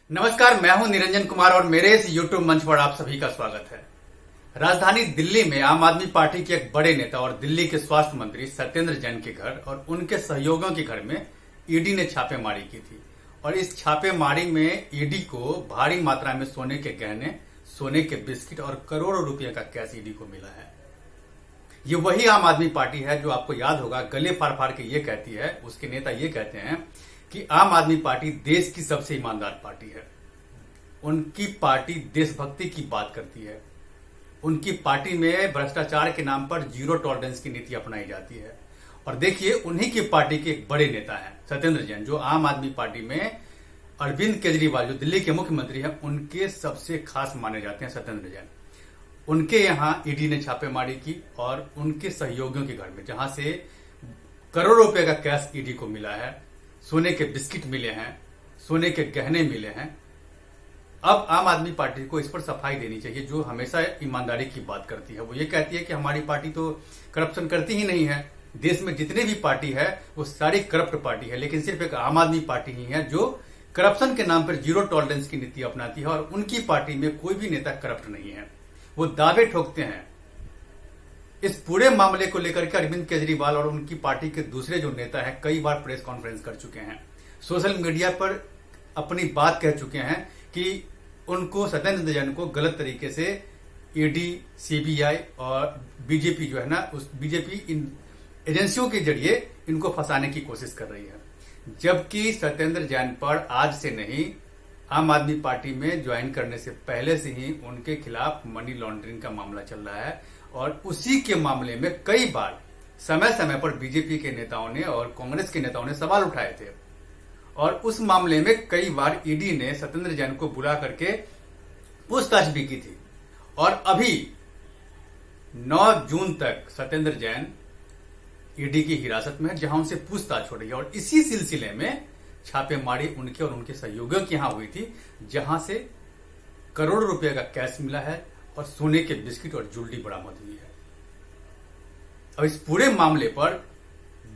नमस्कार, मैं हूं निरंजन कुमार और मेरे इस YouTube मंच पर आप सभी का स्वागत है। राजधानी दिल्ली में आम आदमी पार्टी के एक बड़े नेता और दिल्ली के स्वास्थ्य मंत्री सत्येंद्र जैन के घर और उनके सहयोगियों के घर में ईडी ने छापेमारी की थी और इस छापेमारी में ईडी को भारी मात्रा में सोने के गहने, सोने के बिस्किट और करोड़ों रुपए का कैश ईडी को मिला है। ये वही आम आदमी पार्टी है जो आपको याद होगा गले फाड़ फाड़ के ये कहती है, उसके नेता ये कहते हैं कि आम आदमी पार्टी देश की सबसे ईमानदार पार्टी है। उनकी पार्टी देशभक्ति की बात करती है। उनकी पार्टी में भ्रष्टाचार के नाम पर जीरो टॉलरेंस की नीति अपनाई जाती है। और देखिए, उन्हीं की पार्टी के एक बड़े नेता हैं सत्येंद्र जैन, जो आम आदमी पार्टी में अरविंद केजरीवाल जो दिल्ली के मुख्यमंत्री हैं उनके सबसे खास माने जाते हैं सत्येंद्र जैन। उनके यहां ईडी ने छापेमारी की और उनके सहयोगियों के घर में, जहां से करोड़ों रुपए का कैश ईडी को मिला है, सोने के बिस्किट मिले हैं, सोने के गहने मिले हैं। अब आम आदमी पार्टी को इस पर सफाई देनी चाहिए, जो हमेशा ईमानदारी की बात करती है। वो ये कहती है कि हमारी पार्टी तो करप्शन करती ही नहीं है। देश में जितने भी पार्टी है वो सारी करप्ट पार्टी है, लेकिन सिर्फ एक आम आदमी पार्टी ही है जो करप्शन के नाम पर जीरो टॉलरेंस की नीति अपनाती है और उनकी पार्टी में कोई भी नेता करप्ट नहीं है। वो दावे ठोकते हैं। इस पूरे मामले को लेकर के अरविंद केजरीवाल और उनकी पार्टी के दूसरे जो नेता हैं कई बार प्रेस कॉन्फ्रेंस कर चुके हैं, सोशल मीडिया पर अपनी बात कह चुके हैं कि उनको सत्येंद्र जैन को गलत तरीके से ईडी, सीबीआई और बीजेपी जो है ना, उस बीजेपी इन एजेंसियों के जरिए इनको फंसाने की कोशिश कर रही है। जबकि सत्येंद्र जैन पर आज से नहीं, आम आदमी पार्टी में ज्वाइन करने से पहले से ही उनके खिलाफ मनी लॉन्ड्रिंग का मामला चल रहा है और उसी के मामले में कई बार समय समय पर बीजेपी के नेताओं ने और कांग्रेस के नेताओं ने सवाल उठाए थे और उस मामले में कई बार ईडी ने सत्येंद्र जैन को बुला करके पूछताछ भी की थी। और अभी 9 जून तक सत्येंद्र जैन ईडी की हिरासत में है, जहां उनसे पूछताछ हो रही है। और इसी सिलसिले में छापेमारी उनके और उनके सहयोगियों के यहां हुई थी, जहां से करोड़ों रुपए का कैश मिला है और सोने के बिस्किट और ज्वेलरी बरामद हुई है। अब इस पूरे मामले पर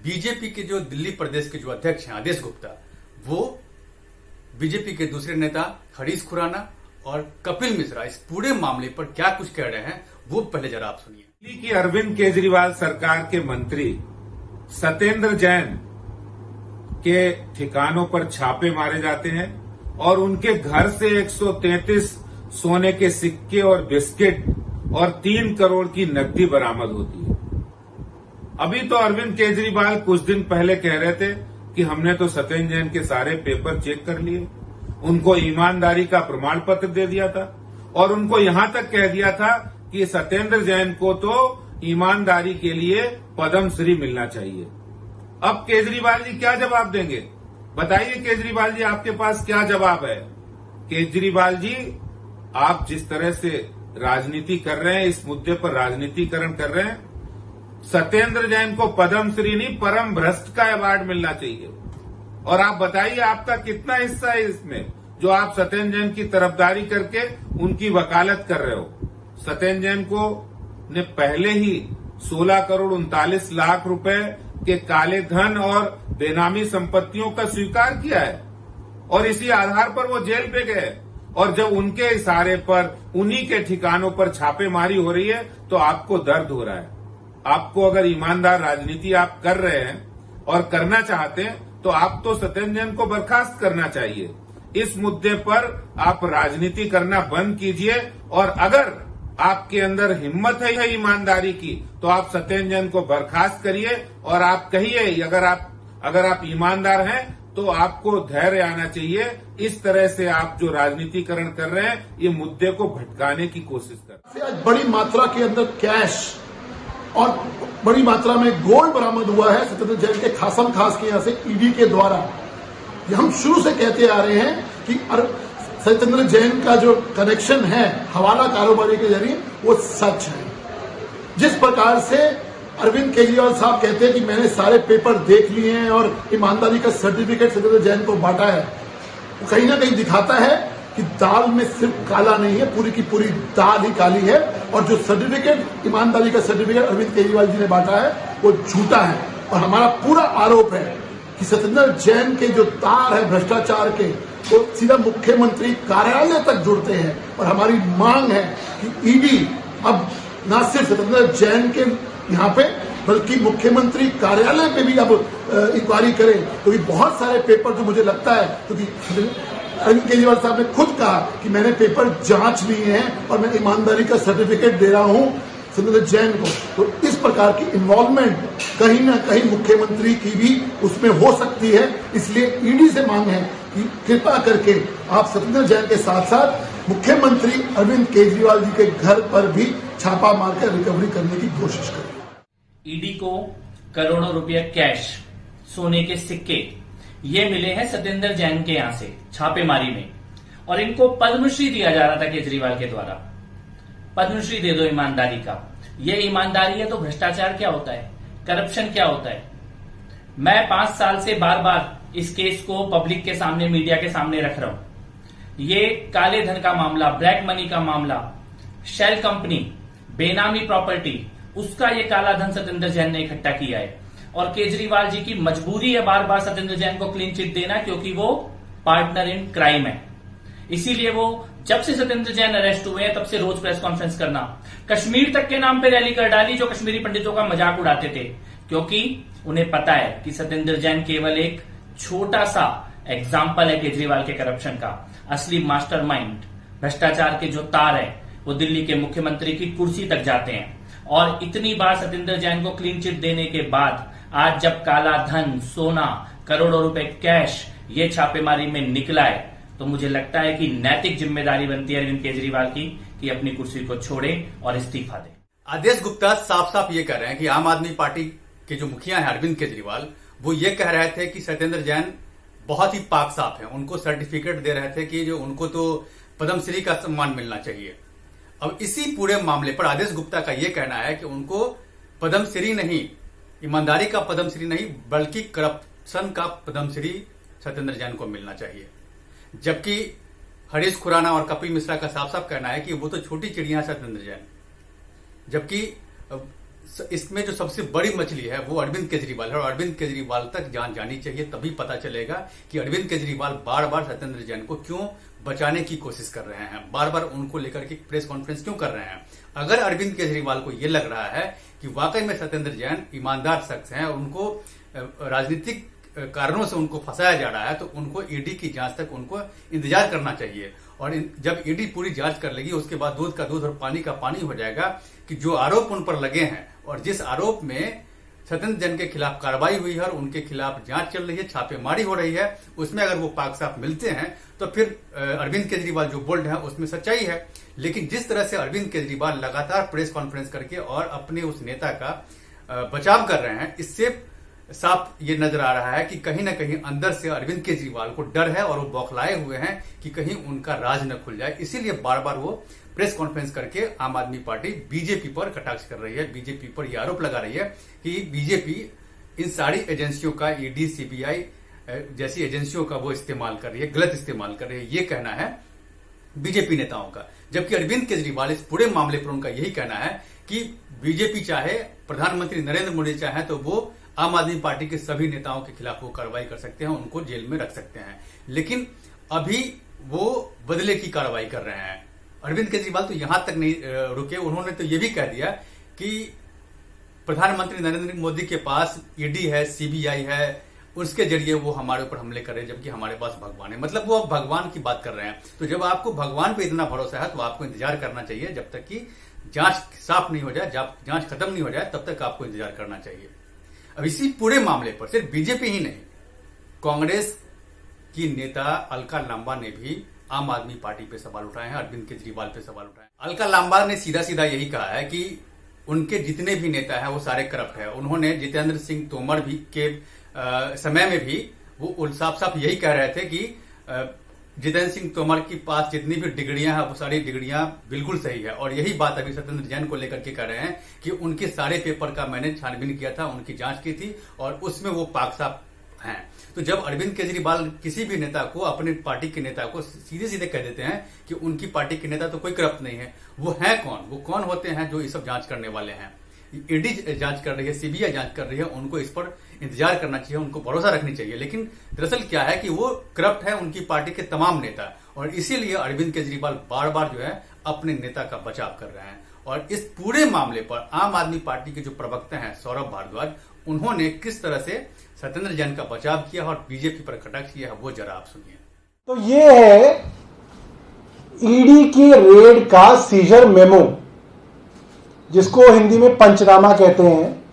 बीजेपी के जो दिल्ली प्रदेश के जो अध्यक्ष हैं आदेश गुप्ता, वो बीजेपी के दूसरे नेता हरीश खुराना और कपिल मिश्रा इस पूरे मामले पर क्या कुछ कह रहे हैं वो पहले जरा आप सुनिए। दिल्ली की अरविंद केजरीवाल सरकार के मंत्री सत्येंद्र जैन के ठिकानों पर छापे मारे जाते हैं और उनके घर से 133 सोने के सिक्के और बिस्किट और 3 करोड़ की नकदी बरामद होती है। अभी तो अरविंद केजरीवाल कुछ दिन पहले कह रहे थे कि हमने तो सत्येंद्र जैन के सारे पेपर चेक कर लिए, उनको ईमानदारी का प्रमाण पत्र दे दिया था और उनको यहां तक कह दिया था कि सत्येंद्र जैन को तो ईमानदारी के लिए पद्मश्री मिलना चाहिए। अब केजरीवाल जी क्या जवाब देंगे? बताइए केजरीवाल जी, आपके पास क्या जवाब है? केजरीवाल जी, आप जिस तरह से राजनीति कर रहे हैं, इस मुद्दे पर राजनीतिकरण कर रहे हैं, सत्येंद्र जैन को पद्मश्री नहीं परम भ्रष्ट का अवार्ड मिलना चाहिए। और आप बताइए आपका कितना हिस्सा है इसमें, जो आप सत्येंद्र जैन की तरफदारी करके उनकी वकालत कर रहे हो। सत्येंद्र जैन को ने पहले ही 16 करोड़ 39 लाख रुपए के काले धन और बेनामी संपत्तियों का स्वीकार किया है और इसी आधार पर वो जेल पे गए। और जब उनके इशारे पर उन्हीं के ठिकानों पर छापेमारी हो रही है तो आपको दर्द हो रहा है। आपको अगर ईमानदार राजनीति आप कर रहे हैं और करना चाहते हैं तो आप तो सत्येंद्र जैन को बर्खास्त करना चाहिए। इस मुद्दे पर आप राजनीति करना बंद कीजिए और अगर आपके अंदर हिम्मत है ईमानदारी की तो आप सत्येंद्र जैन को बर्खास्त करिए और आप कहिए अगर आप ईमानदार हैं तो आपको धैर्य आना चाहिए। इस तरह से आप जो राजनीतिकरण कर रहे हैं ये मुद्दे को भटकाने की कोशिश कर रहे हैं। बड़ी मात्रा के अंदर कैश और बड़ी मात्रा में गोल्ड बरामद हुआ है सत्येंद्र जैन के खासम खास के यहां से ईडी के द्वारा। ये हम शुरू से कहते आ रहे हैं कि सत्येंद्र जैन का जो कनेक्शन है हवाला कारोबारी के जरिए वो सच है। जिस प्रकार से अरविंद केजरीवाल साहब कहते हैं कि मैंने सारे पेपर देख लिए हैं और ईमानदारी का सर्टिफिकेट सत्येंद्र जैन को बांटा है, वो कहीं ना कहीं दिखाता है कि दाल में सिर्फ काला नहीं है, पूरी की पूरी दाल ही काली है। और जो सर्टिफिकेट ईमानदारी का सर्टिफिकेट अरविंद केजरीवाल जी ने बांटा है वो झूठा है। और हमारा पूरा आरोप है कि सत्येंद्र जैन के जो तार है भ्रष्टाचार के तो सीधा मुख्यमंत्री कार्यालय तक जुड़ते हैं। और हमारी मांग है कि ईडी अब न सिर्फ सत्येंद्र जैन के यहाँ पे बल्कि मुख्यमंत्री कार्यालय पे भी अब इंक्वायरी करे, क्योंकि बहुत सारे पेपर जो मुझे लगता है, क्योंकि अरविंद केजरीवाल साहब ने खुद कहा कि मैंने पेपर जांच लिए हैं और मैं ईमानदारी का सर्टिफिकेट दे रहा हूं सत्येंद्र जैन को। तो इस प्रकार की इन्वॉल्वमेंट कहीं ना कहीं मुख्यमंत्री की भी उसमें हो सकती है। इसलिए ईडी से मांग है कि कृपा करके आप सत्येंद्र जैन के साथ साथ मुख्यमंत्री अरविंद केजरीवाल जी के घर पर भी छापा मारकर रिकवरी करने की कोशिश करें। ईडी को करोड़ों रुपए कैश, सोने के सिक्के ये मिले हैं सत्येंद्र जैन के यहां से छापेमारी में, और इनको पद्मश्री दिया जा रहा था केजरीवाल के द्वारा। पद्मश्री दे दो ईमानदारी का। ये ईमानदारी है तो भ्रष्टाचार क्या होता है, करप्शन क्या होता है? मैं 5 साल से बार बार इस केस को पब्लिक के सामने, मीडिया के सामने रख रहा हूं। ये काले धन का मामला, ब्लैक मनी का मामला, शेल कंपनी, बेनामी प्रॉपर्टी, उसका ये काला धन सत्येंद्र जैन ने इकट्ठा किया है। और केजरीवाल जी की मजबूरी है बार बार सत्येंद्र जैन को क्लीन चिट देना, क्योंकि वो पार्टनर इन क्राइम है। इसीलिए वो जब से सत्येंद्र जैन अरेस्ट हुए हैं तब से रोज प्रेस कॉन्फ्रेंस करना, कश्मीर तक के नाम पे रैली कर डाली, जो कश्मीरी पंडितों का मजाक उड़ाते थे, क्योंकि उन्हें पता है कि सत्येंद्र जैन केवल एक छोटा सा एग्जाम्पल है केजरीवाल के करप्शन का। असली मास्टरमाइंड, भ्रष्टाचार के जो तार है वो दिल्ली के मुख्यमंत्री की कुर्सी तक जाते हैं। और इतनी बार सत्येंद्र जैन को क्लीन चिट देने के बाद आज जब काला धन, सोना, करोड़ों रुपए कैश ये छापेमारी में निकला है, तो मुझे लगता है कि नैतिक जिम्मेदारी बनती है अरविंद केजरीवाल की कि अपनी कुर्सी को छोड़े और इस्तीफा दे। आदेश गुप्ता साफ साफ ये कह रहे हैं कि आम आदमी पार्टी के जो मुखिया हैं अरविंद केजरीवाल, वो ये कह रहे थे कि सत्येंद्र जैन बहुत ही पाक साफ है, उनको सर्टिफिकेट दे रहे थे कि जो उनको तो पद्मश्री का सम्मान मिलना चाहिए। अब इसी पूरे मामले पर आदेश गुप्ता का यह कहना है कि उनको पद्मश्री नहीं, ईमानदारी का पद्मश्री नहीं, बल्कि करप्शन का पद्मश्री सत्येंद्र जैन को मिलना चाहिए। जबकि हरीश खुराना और कपिल मिश्रा का साफ साफ कहना है कि वो तो छोटी चिड़िया है सत्येंद्र जैन, जबकि इसमें जो सबसे बड़ी मछली है वो अरविंद केजरीवाल है। और अरविंद केजरीवाल तक जान जानी चाहिए, तभी पता चलेगा कि अरविंद केजरीवाल बार बार सत्येंद्र जैन को क्यों बचाने की कोशिश कर रहे हैं, बार बार उनको लेकर के प्रेस कॉन्फ्रेंस क्यों कर रहे हैं। अगर अरविंद केजरीवाल को यह लग रहा है कि वाकई में सत्येंद्र जैन ईमानदार शख्स हैं और उनको राजनीतिक कारणों से उनको फंसाया जा रहा है, तो उनको ईडी की जांच तक उनको इंतजार करना चाहिए। और जब ईडी पूरी जांच कर लेगी, उसके बाद दूध का दूध और पानी का पानी हो जाएगा कि जो आरोप उन पर लगे हैं और जिस आरोप में सत्येंद्र जैन के खिलाफ कार्रवाई हुई है और उनके खिलाफ जांच चल रही है, छापेमारी हो रही है, उसमें अगर वो पाक साफ मिलते हैं तो फिर अरविंद केजरीवाल जो बोल्ड है उसमें सच्चाई है। लेकिन जिस तरह से अरविंद केजरीवाल लगातार प्रेस कॉन्फ्रेंस करके और अपने उस नेता का बचाव कर रहे हैं, इससे साफ ये नजर आ रहा है कि कहीं ना कहीं अंदर से अरविंद केजरीवाल को डर है और वो बौखलाए हुए हैं कि कहीं उनका राज न खुल जाए। इसीलिए बार बार वो प्रेस कॉन्फ्रेंस करके आम आदमी पार्टी बीजेपी पर कटाक्ष कर रही है, बीजेपी पर यह आरोप लगा रही है कि बीजेपी इन सारी एजेंसियों का, ईडी, सीबीआई जैसी एजेंसियों का वो इस्तेमाल कर रही है, गलत इस्तेमाल कर रही है, ये कहना है बीजेपी नेताओं का। जबकि अरविंद केजरीवाल इस पूरे मामले पर उनका यही कहना है कि बीजेपी चाहे, प्रधानमंत्री नरेंद्र मोदी चाहे तो वो आम आदमी पार्टी के सभी नेताओं के खिलाफ वो कार्रवाई कर सकते हैं, उनको जेल में रख सकते हैं। लेकिन अभी वो बदले की कार्रवाई कर रहे हैं। अरविंद केजरीवाल तो यहां तक नहीं रुके, उन्होंने तो ये भी कह दिया कि प्रधानमंत्री नरेंद्र मोदी के पास ईडी है, सीबीआई है, उसके जरिए वो हमारे ऊपर हमले कर रहे हैं, जबकि हमारे पास भगवान है। मतलब वो अब भगवान की बात कर रहे हैं। तो जब आपको भगवान पे इतना भरोसा है तो आपको इंतजार करना चाहिए, जब तक कि जांच साफ नहीं हो जाए, जांच खत्म नहीं हो जाए, तब तक आपको इंतजार करना चाहिए। अब इसी पूरे मामले पर सिर्फ बीजेपी ही नहीं, कांग्रेस की नेता अलका लांबा ने भी आम आदमी पार्टी पे सवाल उठाए हैं, अरविंद केजरीवाल पे सवाल उठाए हैं। अलका लांबा ने सीधा सीधा यही कहा है कि उनके जितने भी नेता हैं वो सारे करप्ट है। उन्होंने जितेंद्र सिंह तोमर भी के समय में भी वो साफ साफ यही कह रहे थे कि जितेंद्र सिंह तोमर के पास जितनी भी डिग्रियां हैं वो सारी डिग्रियां बिल्कुल सही है। और यही बात अभी सत्येंद्र जैन को लेकर के कह रहे हैं कि उनके सारे पेपर का मैंने छानबीन किया था, उनकी जांच की थी और उसमें वो पाक साफ हैं। तो जब अरविंद केजरीवाल किसी भी नेता को, अपनी पार्टी के नेता को सीधे सीधे कह देते हैं कि उनकी पार्टी के नेता तो कोई करप्ट नहीं है, वो है कौन? वो कौन होते हैं जो ये सब जांच करने वाले हैं? ईडी जांच कर रही है, सीबीआई जांच कर रही है, उनको इस पर इंतजार करना चाहिए, उनको भरोसा रखनी चाहिए। लेकिन दरअसल क्या है कि वो करप्ट है, उनकी पार्टी के तमाम नेता, और इसीलिए अरविंद केजरीवाल बार बार जो है अपने नेता का बचाव कर रहे हैं। और इस पूरे मामले पर आम आदमी पार्टी के जो प्रवक्ता हैं सौरभ भारद्वाज, उन्होंने किस तरह से सत्येंद्र जैन का बचाव किया और बीजेपी पर कटाक्ष किया है, वो जरा आप सुनिए। तो ये है ईडी की रेड का सीजर मेमो, जिसको हिंदी में पंचनामा कहते हैं,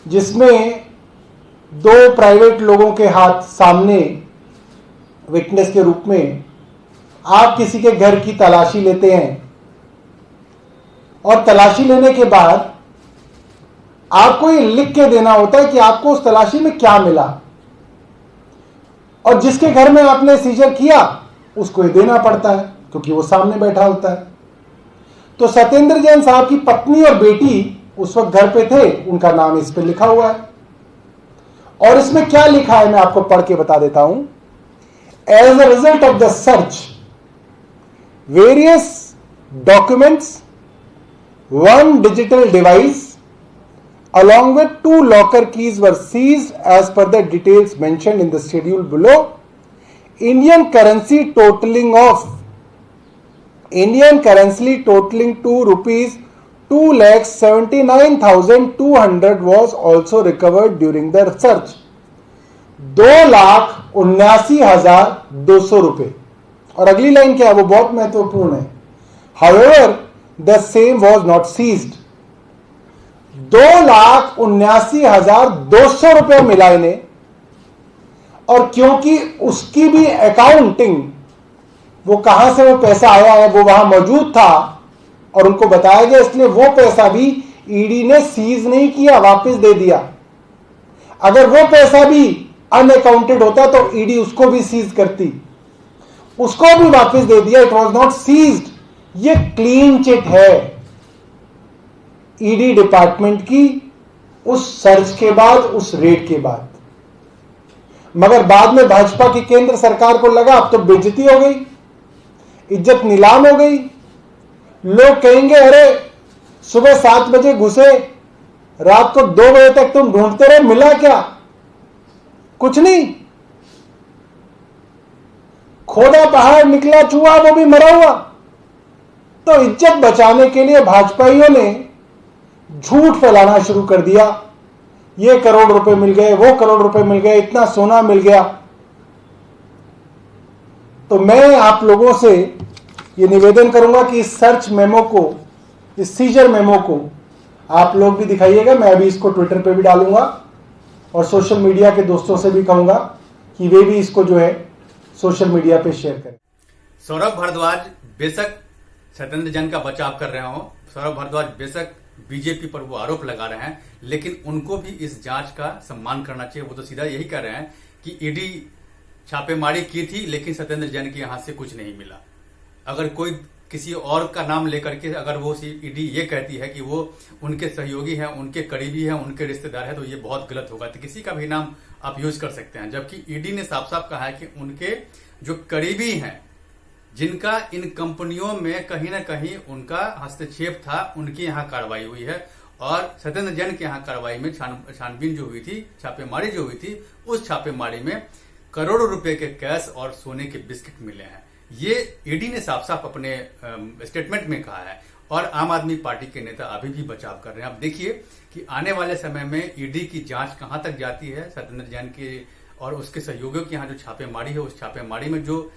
जिसमें 2 प्राइवेट लोगों के हाथ सामने विटनेस के रूप में आप किसी के घर की तलाशी लेते हैं और तलाशी लेने के बाद आपको ये लिख के देना होता है कि आपको उस तलाशी में क्या मिला, और जिसके घर में आपने सीजर किया उसको ये देना पड़ता है क्योंकि वो सामने बैठा होता है। तो सत्येंद्र जैन साहब की पत्नी और बेटी उस वक्त घर पे थे, उनका नाम इस पे लिखा हुआ है। और इसमें क्या लिखा है मैं आपको पढ़ के बता देता हूं। As a result of the search, various documents, 1 digital device along with 2 locker keys were seized as per the details mentioned in the schedule below. Indian currency totaling 2 rupees 2,79,200 was also recovered during the search. 2,79,200 रुपए। और अगली line क्या है, वो बहुत महत्वपूर्ण है। However, the same was not seized. 2,79,200 रुपए मिला इन्हें, और क्योंकि उसकी भी अकाउंटिंग, वो कहां से वो पैसा आया है वो वहां मौजूद था और उनको बताया गया, इसलिए वो पैसा भी ईडी ने सीज नहीं किया, वापस दे दिया। अगर वो पैसा भी अनअकाउंटेड होता तो ईडी उसको भी सीज करती, उसको भी वापस दे दिया। It was not seized. ये क्लीन चिट है ईडी डिपार्टमेंट की उस सर्च के बाद, उस रेड के बाद। मगर बाद में भाजपा की केंद्र सरकार को लगा अब तो बेइज्जती हो गई, इज्जत नीलाम हो गई। लोग कहेंगे अरे सुबह 7 बजे घुसे, रात को 2 बजे तक तुम ढूंढते रहे, मिला क्या? कुछ नहीं, खोदा पहाड़ निकला चूहा, वो भी मरा हुआ। तो इज्जत बचाने के लिए भाजपाइयों ने झूठ फैलाना शुरू कर दिया। ये करोड़ रुपए मिल गए, वो करोड़ रुपए मिल गए, इतना सोना मिल गया। तो मैं आप लोगों से ये निवेदन करूंगा कि इस सर्च मेमो को, इस सीजर मेमो को आप लोग भी दिखाइएगा। मैं अभी इसको ट्विटर पे भी डालूंगा और सोशल मीडिया के दोस्तों से भी कहूंगा कि वे भी इसको जो है सोशल मीडिया पे शेयर करें। सौरभ भारद्वाज बेशक सत्येंद्र जैन का बचाव कर रहे हो, सौरभ भारद्वाज बेशक बीजेपी पर वो आरोप लगा रहे हैं, लेकिन उनको भी इस जांच का सम्मान करना चाहिए। वो तो सीधा यही कह रहे हैं कि ईडी छापेमारी की थी लेकिन सत्येंद्र जैन के यहां से कुछ नहीं मिला। अगर कोई किसी और का नाम लेकर के अगर वो ईडी ये कहती है कि वो उनके सहयोगी हैं, उनके करीबी हैं, उनके रिश्तेदार हैं, तो ये बहुत गलत होगा। तो किसी का भी नाम आप यूज कर सकते हैं, जबकि ईडी ने साफ साफ कहा है कि उनके जो करीबी हैं, जिनका इन कंपनियों में कहीं ना कहीं उनका हस्तक्षेप था, उनकी यहां कार्रवाई हुई है। और सत्येंद्र जैन के यहां कार्रवाई में छानबीन जो हुई थी, छापेमारी जो हुई थी, उस छापेमारी में करोड़ों रुपए के कैश और सोने के बिस्किट मिले हैं। ये ईडी ने साफ साफ अपने स्टेटमेंट में कहा है और आम आदमी पार्टी के नेता अभी भी बचाव कर रहे हैं। अब देखिए कि आने वाले समय में ईडी की जांच कहां तक जाती है। सत्येंद्र जैन के और उसके सहयोगियों के यहां जो छापेमारी है, उस छापेमारी में जो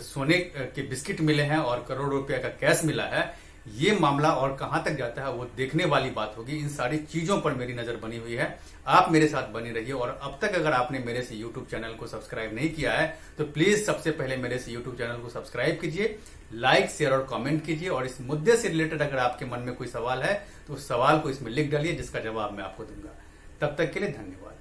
सोने के बिस्किट मिले हैं और करोड़ रुपए का कैश मिला है, ये मामला और कहां तक जाता है वो देखने वाली बात होगी। इन सारी चीजों पर मेरी नजर बनी हुई है, आप मेरे साथ बनी रहिए। और अब तक अगर आपने मेरे से यूट्यूब चैनल को सब्सक्राइब नहीं किया है तो प्लीज सबसे पहले मेरे से यूट्यूब चैनल को सब्सक्राइब कीजिए, लाइक शेयर और कमेंट कीजिए। और इस मुद्दे से रिलेटेड अगर आपके मन में कोई सवाल है तो उस सवाल को इसमें लिख डालिए, जिसका जवाब मैं आपको दूंगा। तब तक के लिए धन्यवाद।